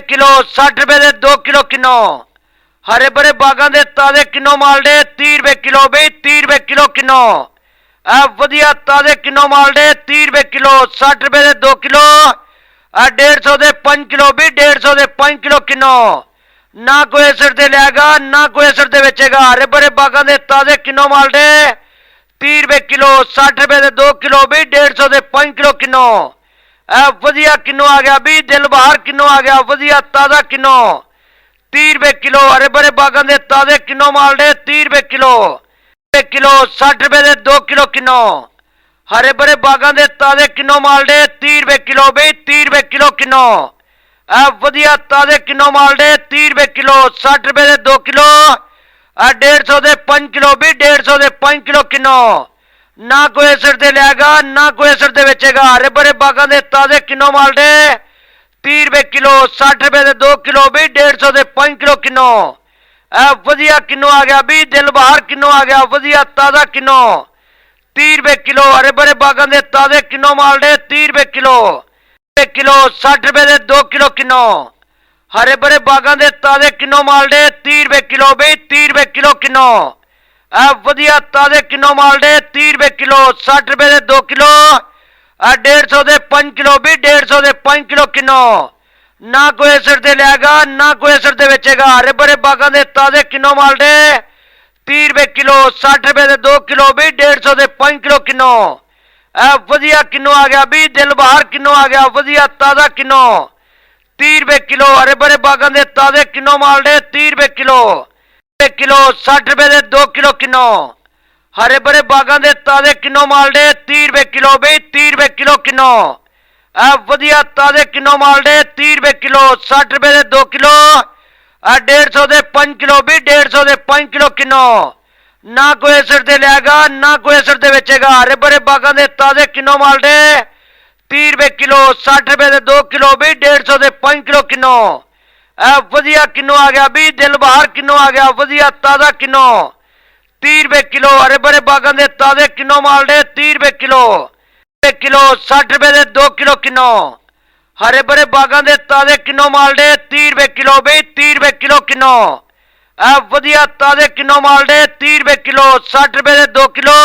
kilo 60 रुपए दे 2 kilo kinnow हरे भरे बागां दे ताजे किन्नो माल दे 30 रुपए किलो बई 30 रुपए किलो किन्नो वधिया ताजे किन्नो माल दे 30 रुपए किलो 60 रुपए दे 2 किलो 150 दे 5 किलो भी 150 दे 5 किलो किन्नो ना कोई असर दे लेगा ना कोई असर दे बेचेगा हरे भरे बागां दे ताजे किन्नो माल दे 30 रुपए किलो 60 रुपए दे 2 किलो भी 150 दे 5 किलो किन्नो वधिया किन्नो आ गया भी दिल बहार किन्नो आ गया वधिया ताजा किन्नो 30 रुपए किलो हरे भरे बागां दे ताजे किन्नो माल दे 30 रुपए किलो 60 रुपए दे 2 किलो किन्नो हरे भरे बागां दे ताजे किन्नो माल दे 30 रुपए किलो बई 30 रुपए किलो किन्नो वधिया ताजे किन्नो माल दे 30 रुपए किलो 60 रुपए दे 2 किलो 150 दे 5 किलो भी 150 दे 5 किलो किन्नो ना कोई असर दे लेगा ना कोई असर दे बेचेगा हरे भरे बागां दे ताजे किन्नो माल दे 30 रुपए किलो 60 रुपए दे 2 किलो भी 150 दे 5 किलो किन्नो वधिया किन्नो आ गया भी दिल बहार किन्नो आ गया वधिया ताजा किन्नो 30 रुपए किलो हरे भरे बागां दे ताजे किन्नो माल दे 30 रुपए किलो 60 रुपए दे 2 किलो किन्नो हरे भरे बागां दे ताजे किन्नो माल दे 30 रुपए किलो बई 30 रुपए किलो किन्नो वधिया ताजे किन्नो माल दे 30 रुपए किलो 60 रुपए दे 2 किलो 150 दे 5 किलो भी 150 दे 5 किलो किन्नो ना कोई असर दे लेगा ना कोई असर दे बेचेगा हरे भरे बागां दे ताजे किन्नो माल दे 30 रुपए किलो 60 रुपए दे 2 किलो भी 150 दे 5 किलो किन्नो वधिया किन्नो आ गया भी दिल बहार किन्नो आ गया वधिया ताजा किन्नो 30 रुपए किलो हरे भरे बागां दे ताजे किन्नो माल दे 30 रुपए किलो 60 रुपए दे 2 किलो किन्नो हरे भरे बागां दे ताजे किन्नो माल दे 30 रुपए किलो बई 30 रुपए किलो किन्नो वधिया ताजे किन्नो माल दे 30 रुपए किलो 60 रुपए दे 2 किलो 150 दे 5 किलो भी 150 दे 5 किलो किन्नो ना कोई असर दे लेगा ना कोई असर दे बेचेगा हरे भरे बागां दे ताजे किन्नो माल दे 30 रुपए किलो 60 रुपए दे 2 किलो भी 150 दे 5 किलो किन्नो वधिया किन्नो आ गया भी दिल बहार किन्नो आ गया वधिया ताजा किन्नो 30 रुपए किलो हरे भरे बागां दे ताजे किन्नो माल दे 30 रुपए किलो 60 रुपए दे 2 किलो किन्नो हरे भरे बागां दे ताजे किन्नो माल दे 30 रुपए किलो बई 30 रुपए किलो किन्नो वधिया ताजे किन्नो माल दे 30 रुपए किलो 60 रुपए दे 2 किलो